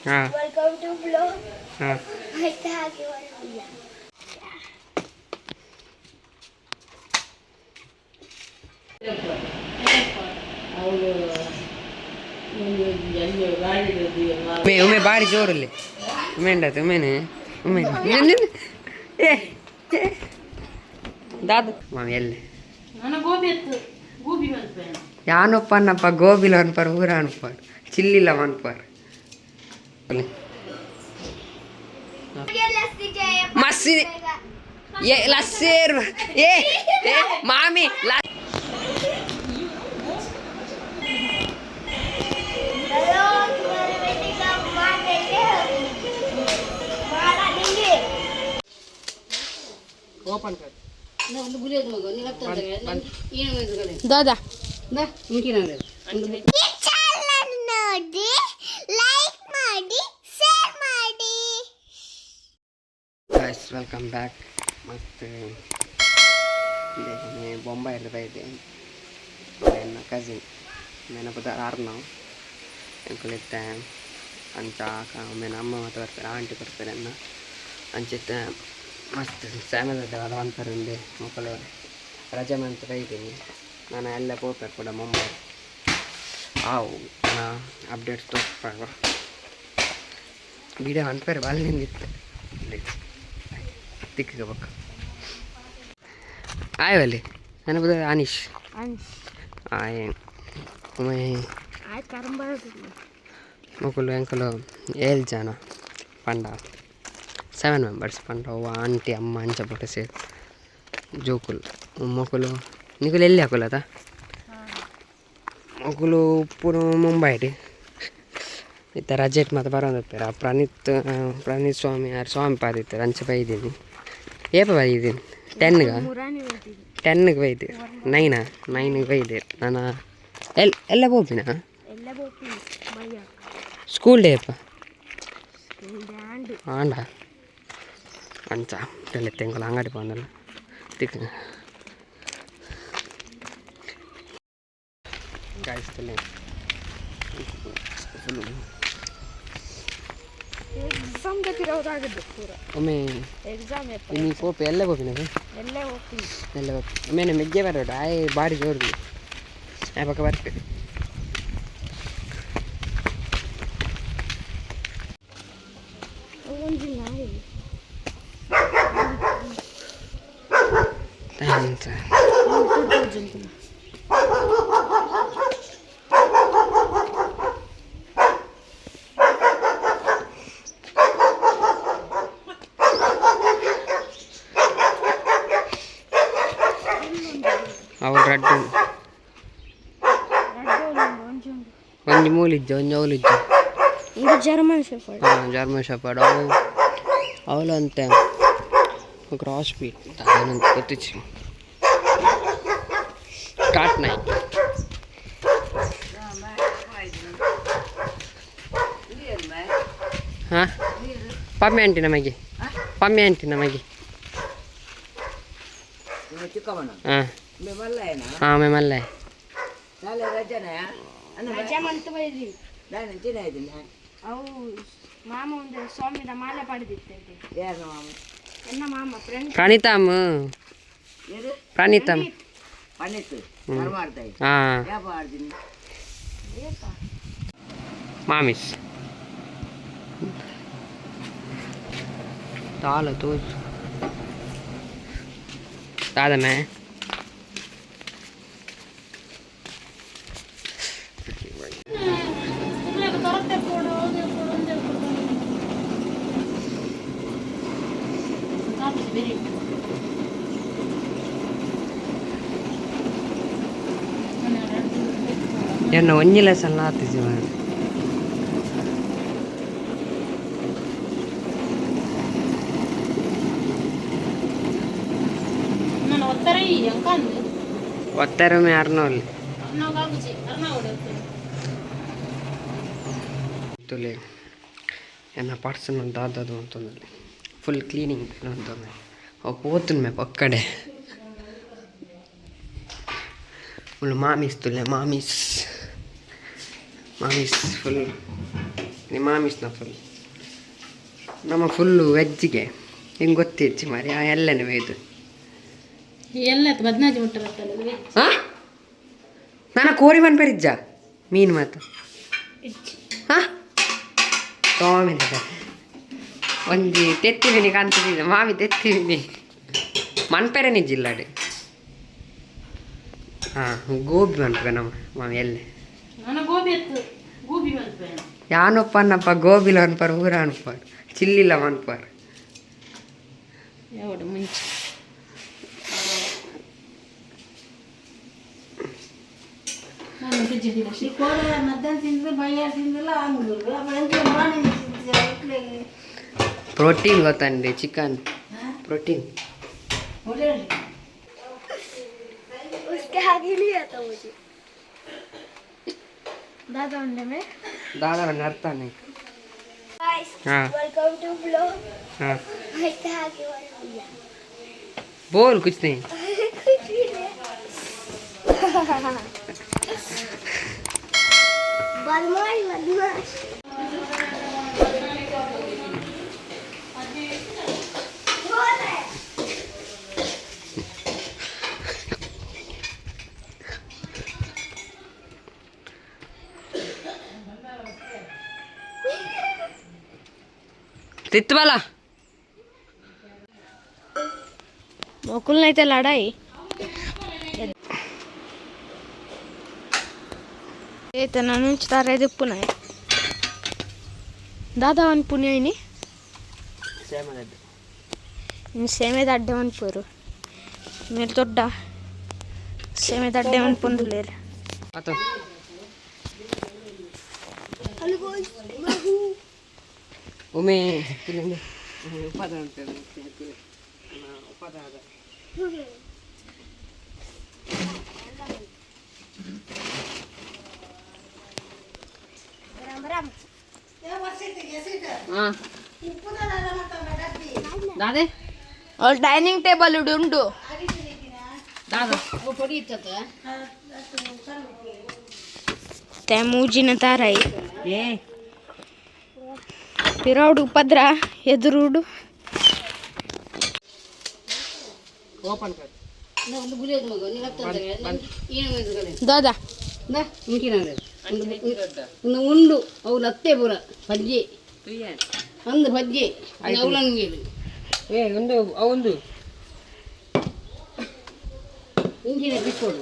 ಹಾಂ welcome to blog. ಹಾಂ ಆಯ್ತಾ ಹಾಗೆ ಬರಲಿಲ್ಲ. ಒಮ್ಮೆ ಬಾರಿ ಜೋರಲ್ಲಿ ಉಮೇಂಡತ್ ಉಮೇನೆ ಉಮೇನೆ ಏ ದಾದು ಮಾಮಿ ಎಲ್ಲಿ ಯಾನಪ್ಪ ಅನ್ನಪ್ಪ ಗೋಬಿಲ ಅನ್ಪಾರ ಊರ ಅನ್ಪಾರ ಚಿಲ್ಲಿಲ್ಲ ಅನ್ಪಾರ ಮಸ್ಸಿ ಲಸ್ಸೇರ್ ಏ ಮಾಮಿ ಓಪನ್ ಕರ್ ಒಂದು ಗುಲಿಯೋದು ಮಗ ನೀನು ತಂದೆ ದಾದಾ ದಾ ಮುಗಿನ ನೋಡಿ ಲೈಕ್ ಮಾಡಿ ಶೇರ್ ಮಾಡಿ ಗೈಸ್ ವೆಲ್ಕಮ್ ಬ್ಯಾಕ್ ಮತ್ತು ಬೊಂಬಾಯಲ್ಲಿ ಬೈದೆ ನನ್ನ ಕಸಿನ್ ನೆನಪದ ಆರ್ನವು ಎಂಕುಲಿತ್ತೆ ಅಂಚ ಆಮೇಲೆ ಅಮ್ಮ ಮತ್ತು ಬರ್ತಾರೆ ಆಂಟಿ ಬರ್ತಾರೆ ಅನ್ನ ಅಂಚಿತ್ತೆ ಮಸ್ತ್ ಸ್ಯಾಮದ ಅದು ಅಂತಾರೆ ಒಂದೇ ಮಕ್ಕಳು ರಜೆ ಮಂತ್ ಬೈತೀನಿ ನಾನು ಎಲ್ಲ ಹೋಗ್ಬೇಕು ಕೂಡ ಮುಂಬೈ ಆವು ಅಪ್ಡೇಟ್ಸ್ ತೋರಿಸ್ಬಾರ್ದು ವಿಡಿಯೋ ಅಂತಾರೆ ಬಾಲ್ನಿಂದಿತ್ತು ತಿಕ್ಕ ಬಕ್ಕ ಆಯವಲ್ಲಿ ನನಗೆ ಅನೀಶ್ ಆಯ್ ಮಕ್ಕಳು ಎಂಕಲು 7 ಜನ ಪಂಡ 7 ಮೆಂಬರ್ಸ್ ಪಂಡ ಆಂಟಿ ಅಮ್ಮ ಅಂಚ ಪುಟ್ಟ ಸೇರಿ ಜೋಕುಲು ಮಕ್ಕಳು ನಿಖಲು ಎಲ್ಲಿ ಹಾಕಲದ ಮಕ್ಕಳು ಪೂರ ಮುಂಬೈಡಿ ಇತ್ತ ರಜೆಟ್ ಮತ್ತು ಬರೋದತ್ತಾರ ಪ್ರಣೀತ್ ಸ್ವಾಮಿ ಯಾರು ಸ್ವಾಮಿ ಪಾದಿತ್ತಾರೆ ಅಂಚೆ ಬೈದೀನಿ ಏಪ ಬೈದೀನಿ 10ಗೆ ಬೈದೆ 9ಗೆ ಬೈದೆ ನಾನು ಎಲ್ಲ ಬೋಪಿನ ಸ್ಕೂಲ್ ಡೇ ಅಪ್ಪ ಆಂಡ ಅಂಚ ಎಲ್ಲ ತೆಂಗಲ ಅಂಗಡಿ ಬಂದಲ್ಲ ತಿಕ್ಕ ಗಾಯಿಸ್ತಲೇ ಒಮ್ಮೆ ನೀ ಕೋಪಿ ಎಲ್ಲ ಹೋಗ್ತೀನಿ ಎಲ್ಲ ಹೋಗ್ತೀನಿ ಒಮ್ಮೆ ಮೆಜ್ಜೆ ಬರೋಡು ಆಯ್ ಬಾಡಿ ಜೋರು ಆ ಪಕ್ಕ ಬರ್ತದೆ ಅವಳು ರಡ್ಡು ಒಂದು ಮೂಲಿಜ್ಜ ಒಂದು ಅವಲಿಜ್ಜ ಜರ್ಮನ್ ಶೆಫರ್ಡ್ ಜರ್ಮನ್ ಶೆಫರ್ಡ್ ಅವಳು ಅಂತೆ ಕ್ರಾಸ್ ಬೀಟ್ ಗೊತ್ತಿಚ್ಚು ಸ್ಟಾರ್ಟ್ ನೈ ಹಾಂ ಪಮ್ಮಿ ಆಂಟಿ ನಮಗೆ ಹಾಂ ಹಾಂ ಮೇಮಲ್ಲೇ ಪ್ರಣೀತಮ್ ಹಾಂ ಮಾಮಿಸ್ ತಾಲ ತೋಜು ತಾದಮೇ என்ன ஒஞ்சில சல்லாத்துச்சு ಒತ್ತರಮೆ ಅರ್ನೋಲ್ಲಿ ತುಲೆ ಎನ್ನ ಪರ್ಸನಲ್ ದಾದದು ಅಂತಂದಲ್ಲಿ ಫುಲ್ ಕ್ಲೀನಿಂಗ್ ಅಂತಂದ್ರೆ ಅವು ಪೋತುನ್ ಮೇ ಪಕ್ಕಡೆ ಫುಲ್ ಮಾಮಿಸ್ ತುಲೆ ಮಾಮಿಸ್ ಫುಲ್ ನಿಮ್ಮ ಮಾಮಿಸ್ನ ಫುಲ್ ನಮ್ಮ ಫುಲ್ಲು ವೆಜ್ಜಿಗೆ ಹಿಂಗೆ ಗೊತ್ತಿರ್ಚಿ ಮಾರಿ ಆ ಎಲ್ಲನೇ ವೇದು ಎಲ್ಲ ಬದನಾಜಿ ಮುಟ್ಟಲ್ಲ ಹಾಂ ನಾನು ಕೋರಿ ಬನ್ಪರಿಜ್ಜ ಮೀನು ಮಾತು ಹಾಂ ತೋಮಿಲ್ಲ ಒಂಜಿ ತೆತ್ತಿವಿನಿ ಕಾಣ್ತಿದ್ದ ಮಾವಿ ತೆತ್ತಿವಿನಿ ಮನ್ಪೆರೆ ನಿಜ್ಜಿಲ್ಲಾಡೆ ಹಾಂ ಗೋಬಿ ಮನ್ಪೆ ನಮ್ಮ ಮಾವಿ ಎಲ್ಲೆ ಯಾನೊಪ್ಪ ಅನ್ನಪ್ಪ ಗೋಬಿಲ ಅನ್ಪಾರ ಊರ ಅನ್ಪಾರ ಚಿಲ್ಲಿಲ್ಲ ಅನ್ಪಾರ ಮುಂಚೆ ಪ್ರೋಟೀನ್ ಗೊತ್ತಂడి ಚಿಕನ್ प्रोटीन उसके आगे नहीं आता मुझे दादा अंडे में दादा नरता नहीं गाइस हाँ वेलकम टू ब्लॉग हाँ इसके आगे वाले भैया बोल कुछ नहीं कुछ भी नहीं बदमाश बदमाश तितवाला मोकुल नहीं तो लड़ाई ते ननुंचुतारे दिप्पुनाय दादा वन पुण्यायिनी सेमेद अड्डे पोरू మీరు తొడ్డ సేమే తడ్డేమని పొందులేరు అతో ఉమే తినండి ఉపాధి ఉంటుంది ఉపాధి दादे और डाइनिंग टेबल उंटू दादा मूजिन ताराई ए पिराउडु पद्रा एदुरुडु ओपन कर दादा ಉಂಡು ಅವು ಅತ್ತೆ ಪುರ ಬಜ್ಜಿ तुये ಅಂದು ಬಜ್ಜಿ ಅವಲಂಗೇಳು ए ಒಂದು ಅವಂದು ಇಂಜಿನ ಬಿಟ್ಕೊಡು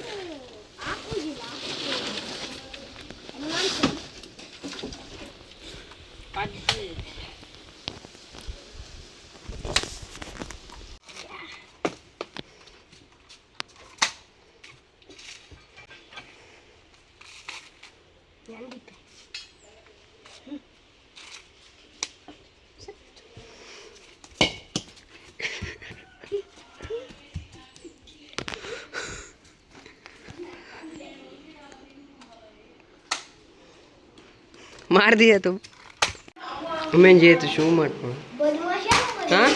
मार दिया तुम मैं जे तो शो मत हाँ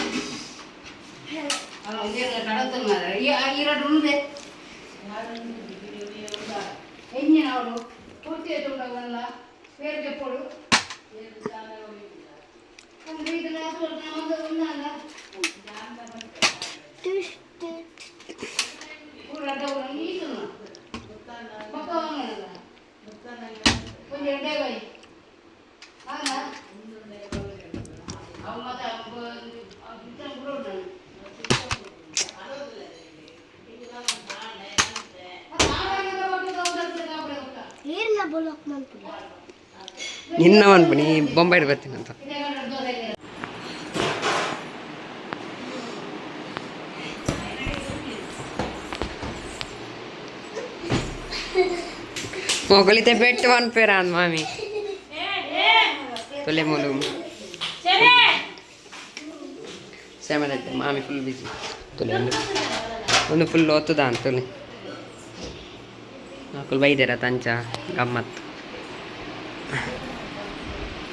ನಿನ್ನವನ್ ಬನ್ನಿ ಬೊಂಬೈ ಬರ್ತೀನಿ ಅಂತ मोगलीते बेट वन पे रान मामी तोले मोलूम सेवन मामी फुल बिजी तोले ಒಂದು ಫುಲ್ ಹೊತ್ತದ ಅಂತಲೇ ನಾಲ್ಕು ಬೈದೇರ ತಂಚ ಗಮ್ಮತ್ತು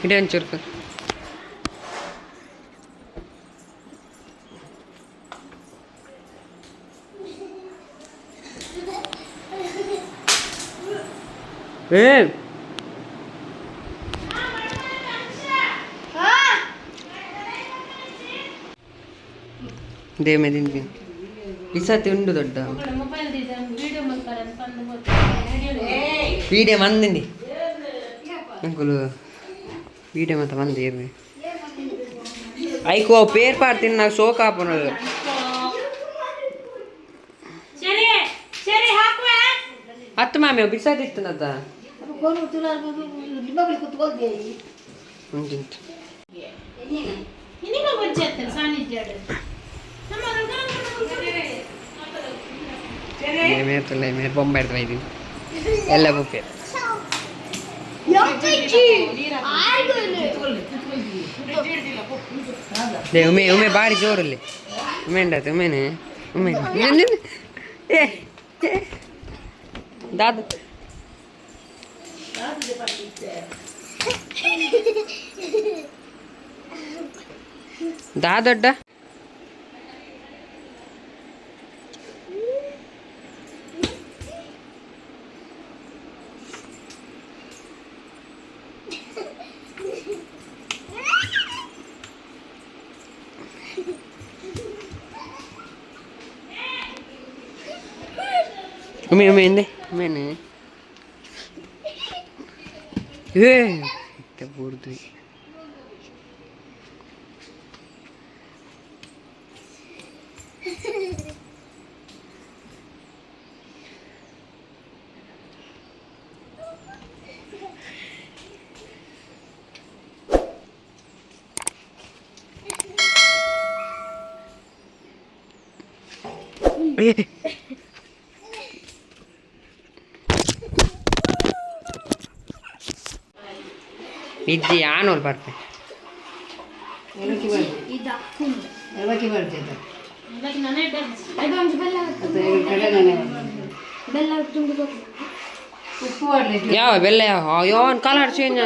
ಇಡೇ ಒಂಚೂರು ಏ ದೇವ್ ಮೇಲೆ ತಿಂತೀನಿ ಬಿಸತಿ ಉಂಡು ದೊಡ್ಡ ವೀಡಿಯೋ ಮಂದಿನಿ ಅಂಕುಲು ವೀಡಿಯೋ ಮತ್ತೆ ಮಂದಿ ಇರ್ರಿ ಐಕೋ ಪೇರ್ ಪಾಡ್ತೀನಿ ನಾವು ಶೋಕ ಹಾಪನದು ಹತ್ತು ಮಾಮಿ ಬಿಸಾದಿತ್ತನದ ಉಂಟು ಮೇರ್ ಬೊಂಬೆ ಇಡ್ತಾ ಇದ್ದೀನಿ ಎಲ್ಲ ಬೊಪ್ಪೆ ಉಮೆ ಬಾರಿ ಜೋರಲ್ಲಿ ಉಮೆ ಉಂಡಾತ ಉಮೇನೆ ಉಮೆ ಏ ದಾದು ದೊಡ್ಡ ume ende mene te burdu ಇಜ್ಜಿ ಆನೋಲ್ ಬರ್ತೆ ಯಾವ ಬೆಲ್ಲ ಯಾವನ್ ಕಲರ್ ಚೇಂಜ್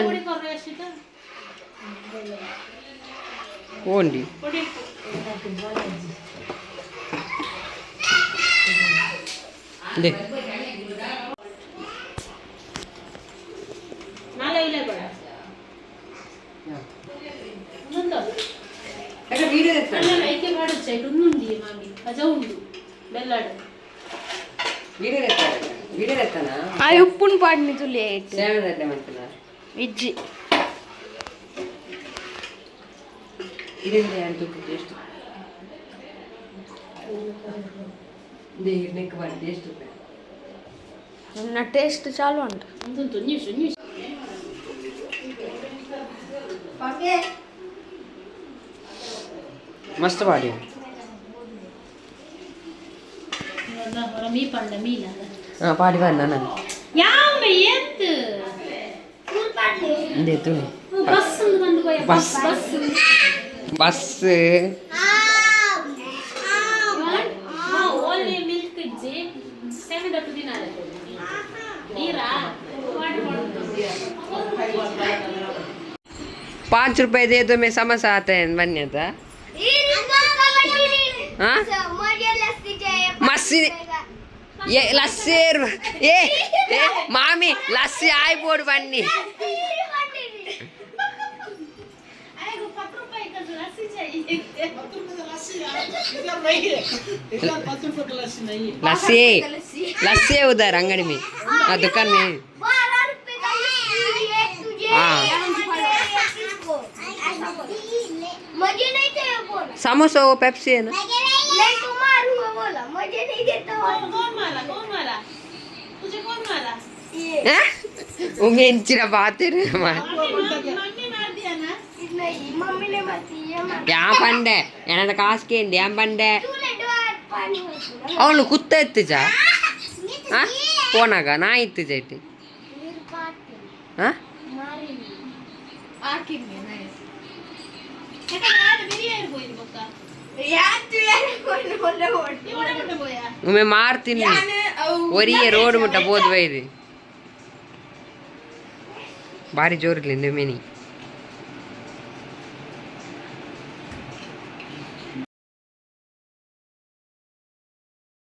ಓಂಡಿ ದೇ ఉప్పును పాడిని తులే ఇజ్జి నా టేస్ట్ చాలు అంట मस्त पाडी पाडी बार ना दे तू बस बस ₹5 दे दो मैं समोसा आते हैं बनने था हाँ मस्सी ये लस्सी ये मामी लस्सी आई बोर्ड बननी लस्सी लस्सी है उधर अंगड़ी में हाँ दुकान में हाँ समोसा वो पेप्सी है ना मुझे नहीं देता कौन मारा तुझे कौन मारा उमे इंचिरा बातें रे मम्मी मार दिया ना नहीं मम्मी ने मारी क्या पंडे याना तो काश के इंडिया पंडे औनु कुत्ते इत्ते जा हाँ कौन आगा ना इत्ते जाते हाँ आके में ना उमे मारती और ये रोड मुट्टा बहुत वही बारी जोर लेने में नहीं